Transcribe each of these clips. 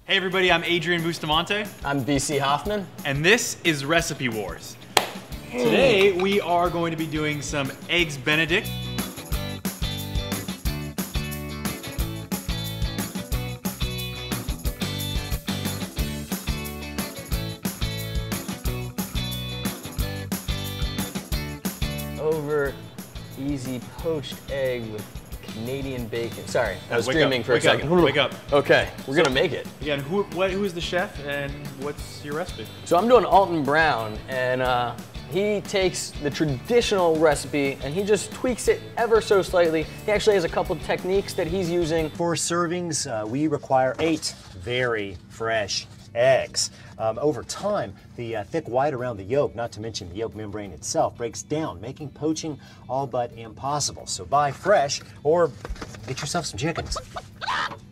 Hey everybody, I'm Adrian Bustamante. I'm BC Hoffman. And this is Recipe Wars. Today we are going to be doing some eggs Benedict. Over easy poached egg with Canadian bacon. Sorry, I was dreaming for a second. Wake up. Okay, we're gonna make it. Again, who is the chef and what's your recipe? So I'm doing Alton Brown, and he takes the traditional recipe and he just tweaks it ever so slightly. He actually has a couple techniques that he's using. For servings, we require 8 very fresh eggs. Over time, the thick white around the yolk, not to mention the yolk membrane itself, breaks down, making poaching all but impossible. So buy fresh or get yourself some chickens.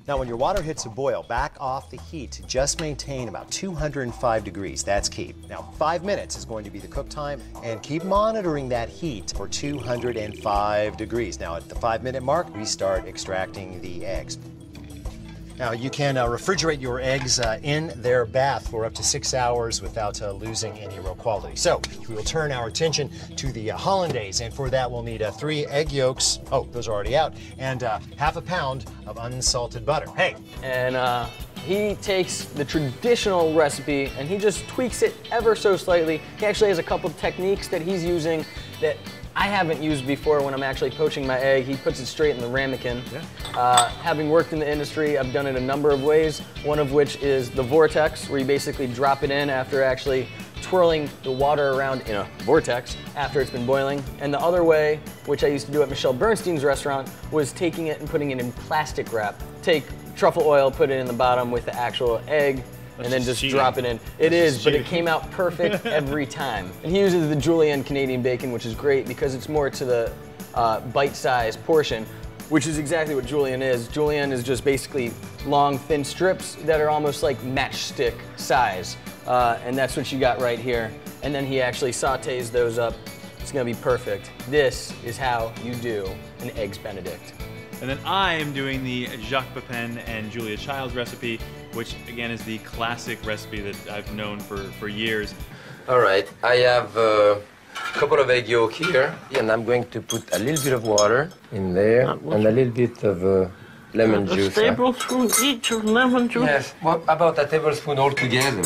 Now, when your water hits a boil, back off the heat. Just maintain about 205 degrees. That's key. Now, 5 minutes is going to be the cook time, and keep monitoring that heat for 205 degrees. Now, at the 5-minute mark, we start extracting the eggs. Now, you can refrigerate your eggs in their bath for up to 6 hours without losing any real quality. So, we will turn our attention to the hollandaise, and for that we'll need 3 egg yolks, oh, those are already out, and half a pound of unsalted butter. Hey! And he takes the traditional recipe and he just tweaks it ever so slightly. He actually has a couple techniques that he's using that I haven't used before when I'm actually poaching my egg. He puts it straight in the ramekin. Yeah. Having worked in the industry, I've done it a number of ways, one of which is the vortex, where you basically drop it in after actually twirling the water around in a vortex after it's been boiling. And the other way, which I used to do at Michelle Bernstein's restaurant, was taking it and putting it in plastic wrap. Take truffle oil, put it in the bottom with the actual egg, and then just drop it in. It is, but it came out perfect every time. And he uses the Julian Canadian bacon, which is great because it's more to the bite-sized portion, which is exactly what Julian is. Julian is just basically long, thin strips that are almost like matchstick size. And that's what you got right here. And then he actually sautés those up. It's gonna be perfect. This is how you do an eggs Benedict. And then I am doing the Jacques Pepin and Julia Child recipe, which again is the classic recipe that I've known for years. All right, I have a couple of egg yolk here, and I'm going to put a little bit of water in there and a little bit of lemon juice. A tablespoon each of lemon juice? Yes, what about a tablespoon altogether?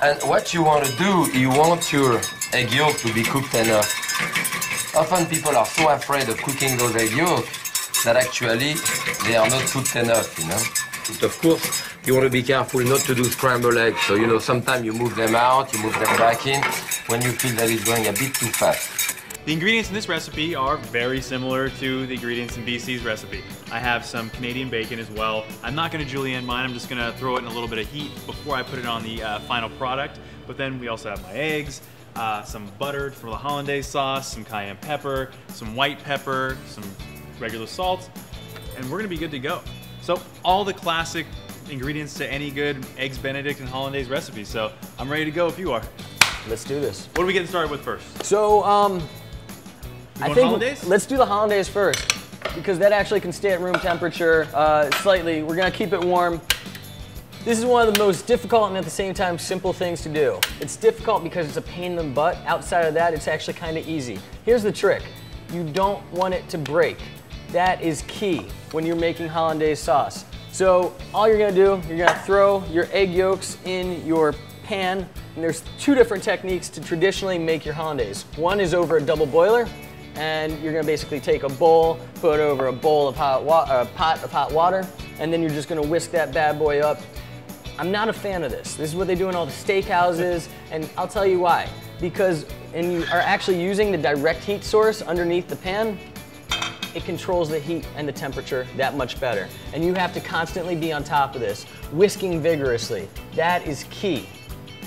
And what you want to do, you want your egg yolk to be cooked enough. Often people are so afraid of cooking those egg yolks that actually they are not cooked enough, you know. But of course, you want to be careful not to do scrambled eggs. So, you know, sometimes you move them out, you move them back in when you feel that it's going a bit too fast. The ingredients in this recipe are very similar to the ingredients in BC's recipe. I have some Canadian bacon as well. I'm not going to julienne mine, I'm just going to throw it in a little bit of heat before I put it on the final product. But then we also have my eggs, some butter for the hollandaise sauce, some cayenne pepper, some white pepper, some regular salt, and we're gonna be good to go. So all the classic ingredients to any good eggs Benedict and hollandaise recipe. So I'm ready to go if you are. Let's do this. What are we getting started with first? So I think hollandaise? Let's do the hollandaise first because that actually can stay at room temperature slightly. We're gonna keep it warm. This is one of the most difficult and at the same time simple things to do. It's difficult because it's a pain in the butt. Outside of that, it's actually kind of easy. Here's the trick. You don't want it to break. That is key when you're making hollandaise sauce. So all you're gonna do, you're gonna throw your egg yolks in your pan, and there's 2 different techniques to traditionally make your hollandaise. One is over a double boiler, and you're gonna basically take a bowl, put over a bowl of pot of hot water, and then you're just gonna whisk that bad boy up. I'm not a fan of this. This is what they do in all the steakhouses, and I'll tell you why. Because when you are actually using the direct heat source underneath the pan, it controls the heat and the temperature that much better. And you have to constantly be on top of this, whisking vigorously. That is key.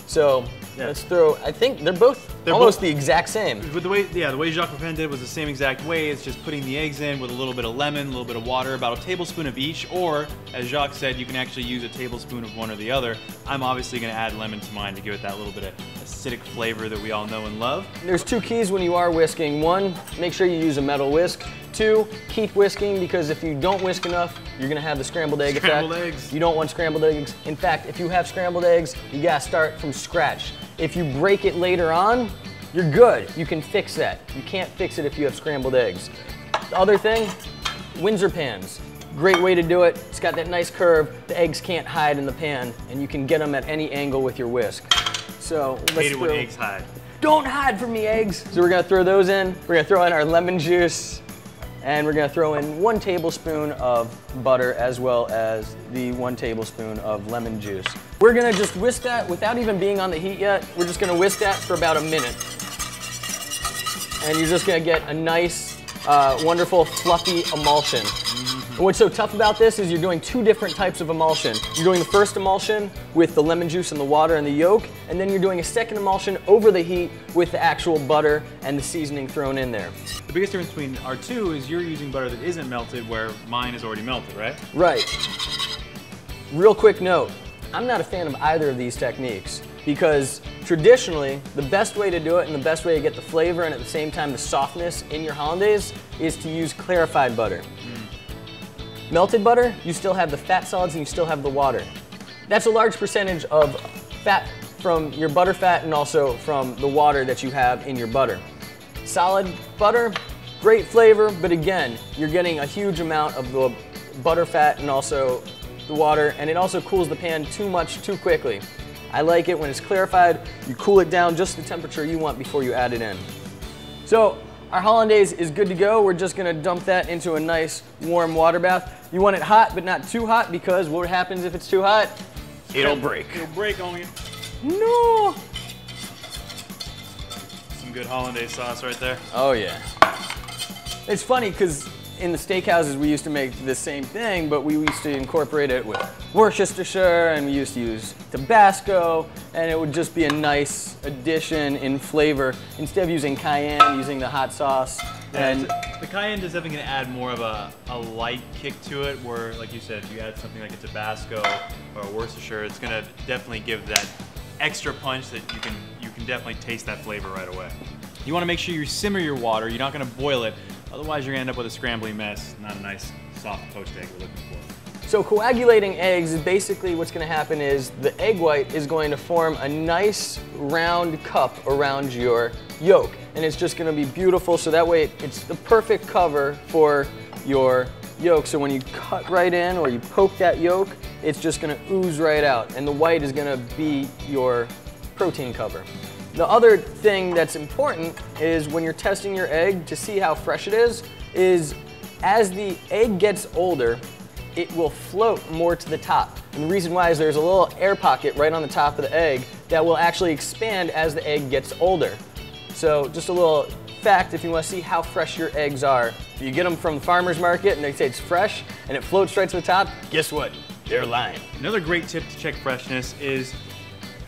So let's throw, I think they're both almost the exact same. With the way Jacques Pépin did was the same exact way. It's just putting the eggs in with a little bit of lemon, a little bit of water, about a tablespoon of each, or as Jacques said, you can actually use a tablespoon of one or the other. I'm obviously gonna add lemon to mine to give it that little bit of acidic flavor that we all know and love. There's 2 keys when you are whisking. One, make sure you use a metal whisk. 2, keep whisking, because if you don't whisk enough, you're gonna have the scrambled egg effect. Scrambled eggs. You don't want scrambled eggs. In fact, if you have scrambled eggs, you gotta start from scratch. If you break it later on, you're good. You can fix that. You can't fix it if you have scrambled eggs. The other thing, Windsor pans. Great way to do it. It's got that nice curve. The eggs can't hide in the pan, and you can get them at any angle with your whisk. So let's Hate it when eggs hide. Don't hide from me, eggs. So we're gonna throw those in. We're gonna throw in our lemon juice, and we're gonna throw in 1 tablespoon of butter as well as the 1 tablespoon of lemon juice. We're gonna just whisk that without even being on the heat yet. We're just gonna whisk that for about a minute. And you're just gonna get a nice, wonderful, fluffy emulsion. And what's so tough about this is you're doing 2 different types of emulsion. You're doing the first emulsion with the lemon juice and the water and the yolk, and then you're doing a second emulsion over the heat with the actual butter and the seasoning thrown in there. The biggest difference between our two is you're using butter that isn't melted, where mine is already melted, right? Right. Real quick note, I'm not a fan of either of these techniques, because traditionally, the best way to do it and the best way to get the flavor and at the same time the softness in your hollandaise is to use clarified butter. Melted butter, you still have the fat solids and you still have the water. That's a large percentage of fat from your butter fat and also from the water that you have in your butter. Solid butter, great flavor, but again, you're getting a huge amount of the butter fat and also the water, and it also cools the pan too much too quickly. I like it when it's clarified, you cool it down just the temperature you want before you add it in. So, our hollandaise is good to go. We're just gonna dump that into a nice warm water bath. You want it hot, but not too hot, because what happens if it's too hot? It'll break. It'll break on you. No! Some good hollandaise sauce right there. Oh yeah. It's funny, because in the steakhouses we used to make the same thing, but we used to incorporate it with Worcestershire, and we used to use Tabasco, and it would just be a nice addition in flavor. Instead of using cayenne, using the hot sauce. Yeah, And the cayenne is definitely going to add more of a light kick to it, where, like you said, if you add something like a Tabasco or a Worcestershire, it's going to definitely give that extra punch that you can definitely taste that flavor right away. You want to make sure you simmer your water. You're not going to boil it. Otherwise, you're going to end up with a scrambly mess, not a nice, soft poached egg we're looking for. so coagulating eggs is basically what's going to happen is the egg white is going to form a nice round cup around your yolk. And it's just going to be beautiful, so that way it's the perfect cover for your yolk. So when you cut right in or you poke that yolk, it's just going to ooze right out. And the white is going to be your protein cover. The other thing that's important is when you're testing your egg to see how fresh it is as the egg gets older, it will float more to the top. And the reason why is there's a little air pocket right on the top of the egg that will actually expand as the egg gets older. So just a little fact, if you want to see how fresh your eggs are, if you get them from the farmer's market and they say it's fresh and it floats right to the top, guess what? They're lying. Another great tip to check freshness is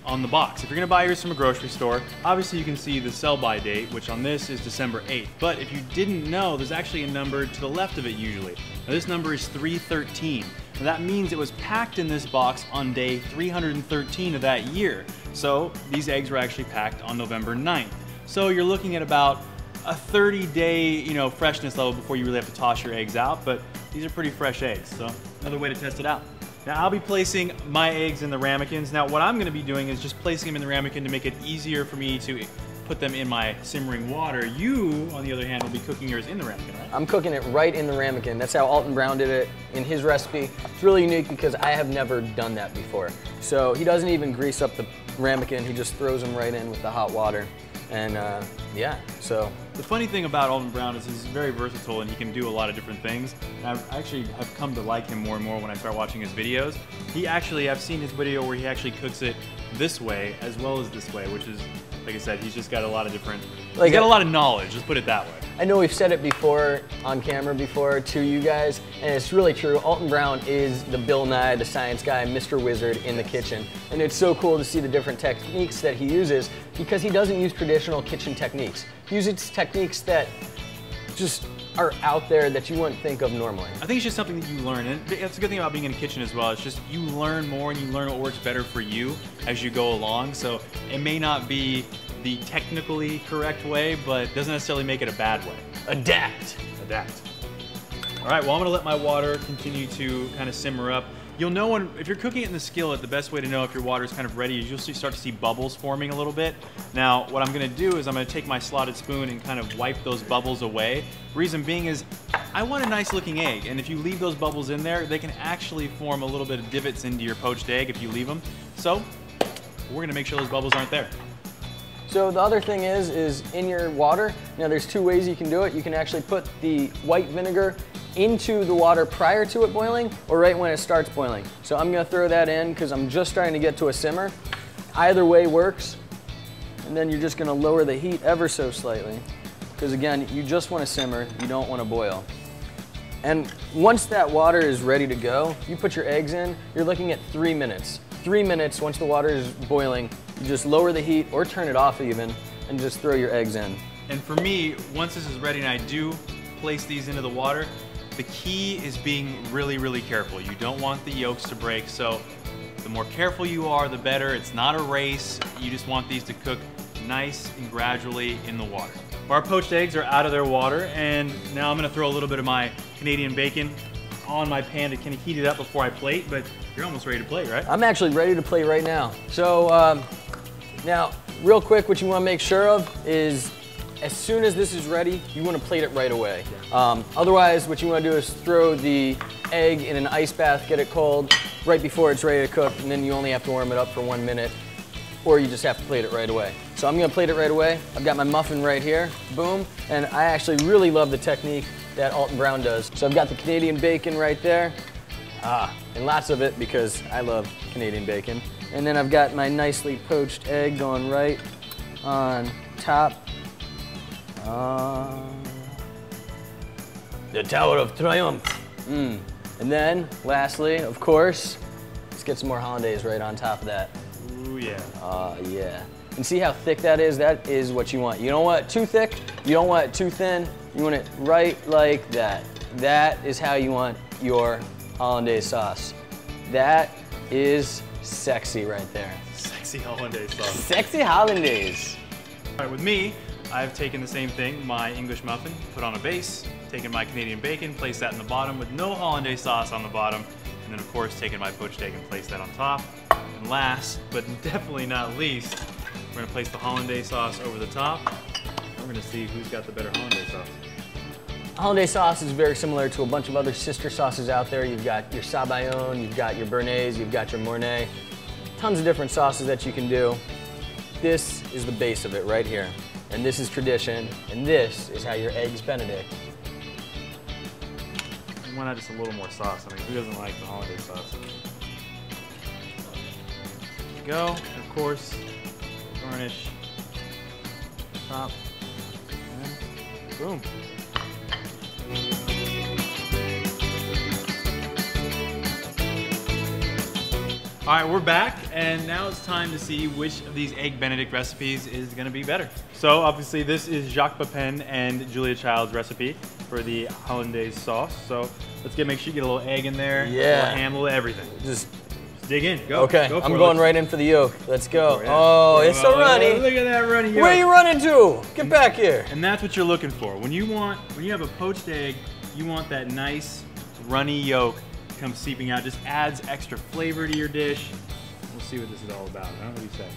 on the box. If you're gonna buy yours from a grocery store, obviously you can see the sell-by date, which on this is December 8th. But if you didn't know, there's actually a number to the left of it usually. Now this number is 313. Now that means it was packed in this box on day 313 of that year. So these eggs were actually packed on November 9th. So you're looking at about a 30-day, freshness level before you really have to toss your eggs out, but these are pretty fresh eggs, so another way to test it out. Now I'll be placing my eggs in the ramekins. Now what I'm gonna be doing is just placing them in the ramekin to make it easier for me to put them in my simmering water. You, on the other hand, will be cooking yours in the ramekin, right? I'm cooking it right in the ramekin. That's how Alton Brown did it in his recipe. It's really unique because I have never done that before. So he doesn't even grease up the ramekin, he just throws them right in with the hot water. And yeah, so. The funny thing about Alton Brown is he's very versatile and he can do a lot of different things. And I actually have come to like him more and more when I start watching his videos. I've seen his video where he actually cooks it this way as well as this way, which is, like I said, he's just got a lot of different, he's got a lot of knowledge, let's put it that way. I know we've said it before, on camera before, to you guys, and it's really true. Alton Brown is the Bill Nye, the science guy, Mr. Wizard in the kitchen. And it's so cool to see the different techniques that he uses because he doesn't use traditional kitchen techniques. He uses techniques that just are out there that you wouldn't think of normally. I think it's just something that you learn, and that's a good thing about being in a kitchen as well. It's just you learn more and you learn what works better for you as you go along. So it may not be the technically correct way, but it doesn't necessarily make it a bad way. Adapt. Adapt. All right, well, I'm gonna let my water continue to kind of simmer up. You'll know when, if you're cooking it in the skillet, the best way to know if your water is kind of ready is you'll start to see bubbles forming a little bit. Now, what I'm gonna do is I'm gonna take my slotted spoon and kind of wipe those bubbles away. Reason being is, I want a nice looking egg, and if you leave those bubbles in there, they can actually form a little bit of divots into your poached egg if you leave them. So, we're gonna make sure those bubbles aren't there. So the other thing is in your water, now there's two ways you can do it. You can actually put the white vinegar into the water prior to it boiling or right when it starts boiling. So I'm gonna throw that in because I'm just starting to get to a simmer. Either way works. And then you're just gonna lower the heat ever so slightly because again, you just wanna simmer, you don't wanna boil. And once that water is ready to go, you put your eggs in, you're looking at 3 minutes. 3 minutes once the water is boiling, you just lower the heat or turn it off even and just throw your eggs in. And for me, once this is ready and I do place these into the water, the key is being really, really careful. You don't want the yolks to break, so the more careful you are, the better. It's not a race. You just want these to cook nice and gradually in the water. Our poached eggs are out of their water, and now I'm gonna throw a little bit of my Canadian bacon on my pan to kind of heat it up before I plate, but you're almost ready to plate, right? I'm actually ready to plate right now. So now, real quick, what you wanna make sure of is as soon as this is ready, you want to plate it right away. Otherwise, what you want to do is throw the egg in an ice bath, get it cold, right before it's ready to cook, and then you only have to warm it up for 1 minute, or you just have to plate it right away. So I'm going to plate it right away. I've got my muffin right here, boom, and I actually really love the technique that Alton Brown does. So I've got the Canadian bacon right there, and lots of it because I love Canadian bacon. And then I've got my nicely poached egg going right on top. The Tower of Triumph. And then, lastly, of course, let's get some more hollandaise right on top of that. Ooh, yeah. Yeah. And see how thick that is? That is what you want. You don't want it too thick, you don't want it too thin, you want it right like that. That is how you want your hollandaise sauce. That is sexy right there. Sexy hollandaise sauce. Sexy hollandaise. All right, with me, I've taken the same thing, my English muffin, put on a base, taken my Canadian bacon, placed that in the bottom with no hollandaise sauce on the bottom, and then of course taken my poached egg and placed that on top. And last, but definitely not least, we're gonna place the hollandaise sauce over the top. We're gonna see who's got the better hollandaise sauce. Hollandaise sauce is very similar to a bunch of other sister sauces out there. You've got your Sabayon, you've got your Béarnaise, you've got your Mornay. Tons of different sauces that you can do. This is the base of it right here. And this is tradition, and this is how your eggs Benedict. Why not just a little more sauce? I mean, who doesn't like the hollandaise sauce? There you go. And of course, garnish the top. And boom. All right, we're back, and now it's time to see which of these egg Benedict recipes is gonna be better. So obviously this is Jacques Pepin and Julia Child's recipe for the hollandaise sauce. So let's make sure you get a little egg in there, yeah, a little ham, a little everything. Just dig in, go. Okay, go I'm going right in for the yolk. Let's go. Oh, it's so runny. Look at that runny yolk. Where are you running to? Get back here. And that's what you're looking for. When you have a poached egg, you want that nice runny yolk come seeping out. Just adds extra flavor to your dish. We'll see what this is all about. Huh? What do you say?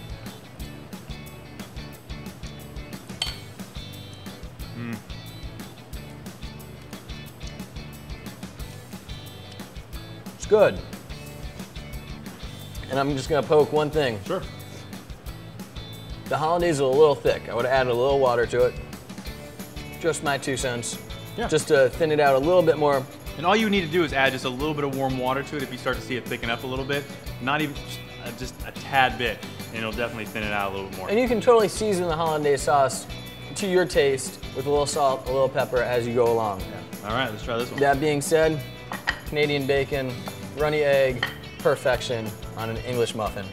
It's good. And I'm just gonna poke one thing. Sure. The hollandaise is a little thick. I would have added a little water to it. Just my 2 cents. Yeah. Just to thin it out a little bit more. And all you need to do is add just a little bit of warm water to it if you start to see it thicken up a little bit. Not even, just a tad bit, and it'll definitely thin it out a little bit more. And you can totally season the hollandaise sauce to your taste with a little salt, a little pepper as you go along. Yeah. All right, let's try this one. That being said, Canadian bacon, runny egg, perfection on an English muffin.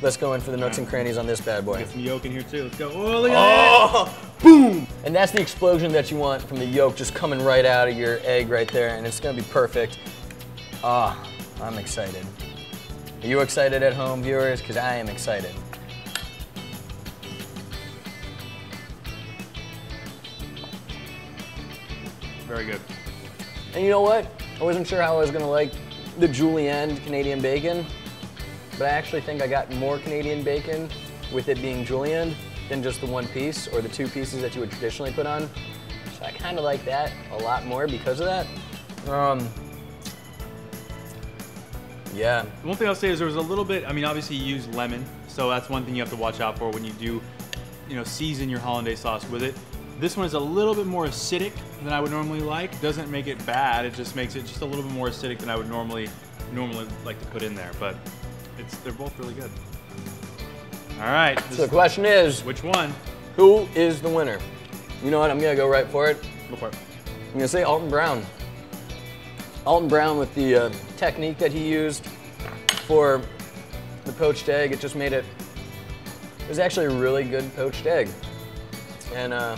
Let's go in for the nooks and crannies on this bad boy. Get some yolk in here too. Let's go. Oh, look at that! Boom! And that's the explosion that you want from the yolk just coming right out of your egg right there, and it's gonna be perfect. I'm excited. Are you excited at home, viewers? Because I am excited. Very good. And you know what? I wasn't sure how I was gonna like the julienne Canadian bacon, but I actually think I got more Canadian bacon with it being julienne than just the one piece or the two pieces that you would traditionally put on. So I kind of like that a lot more because of that. Yeah. One thing I'll say is there was a little bit, I mean, obviously you use lemon, so that's one thing you have to watch out for when you do, you know, season your hollandaise sauce with it. This one is a little bit more acidic than I would normally like. Doesn't make it bad, it just makes it just a little bit more acidic than I would normally like to put in there, but they're both really good. All right. So the question is, which one? Who is the winner? You know what, I'm gonna go right for it. Go for it. I'm gonna say Alton Brown. Alton Brown with the technique that he used for the poached egg, it just made it was actually a really good poached egg. And I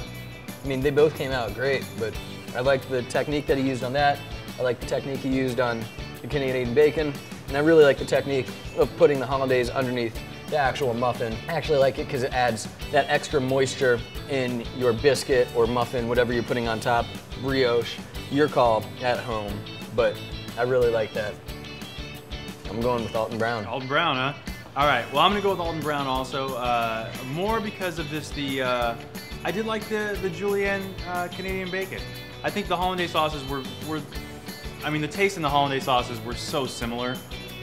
mean, they both came out great, but I liked the technique that he used on that. I like the technique he used on the Canadian bacon, and I really like the technique of putting the hollandaise underneath the actual muffin. I actually like it because it adds that extra moisture in your biscuit or muffin, whatever you're putting on top, brioche, your call at home. But I really like that. I'm going with Alton Brown. Alton Brown, huh? All right, well, I'm gonna go with Alton Brown also, more because of this, I did like the julienne Canadian bacon. I think the hollandaise sauces were, I mean, the taste in the hollandaise sauces were so similar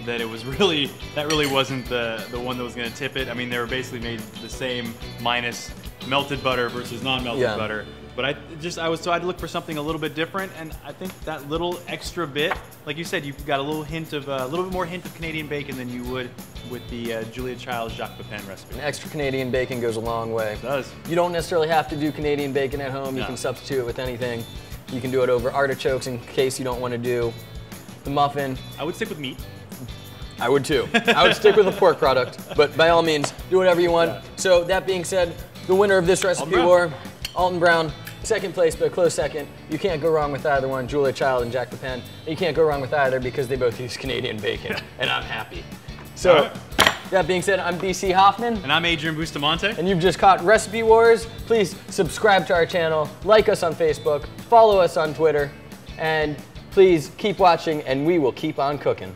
that it was really, that really wasn't the one that was gonna tip it. I mean, they were basically made the same minus melted butter versus non-melted butter. But I had to look for something a little bit different, and I think that little extra bit, like you said, you've got a little bit more hint of Canadian bacon than you would with the Julia Child Jacques Pepin recipe. An extra Canadian bacon goes a long way. It does. You don't necessarily have to do Canadian bacon at home. You can substitute it with anything. You can do it over artichokes in case you don't want to do the muffin. I would stick with meat. I would too. I would stick with a pork product, but by all means, do whatever you want. So that being said, the winner of this recipe war, Alton Brown. Second place, but a close second. You can't go wrong with either one, Julia Child and Jacques Pepin. You can't go wrong with either because they both use Canadian bacon, and I'm happy. So, that being said, I'm BC Hoffman. And I'm Adrian Bustamante. And you've just caught Recipe Wars. Please subscribe to our channel, like us on Facebook, follow us on Twitter, and please keep watching, and we will keep on cooking.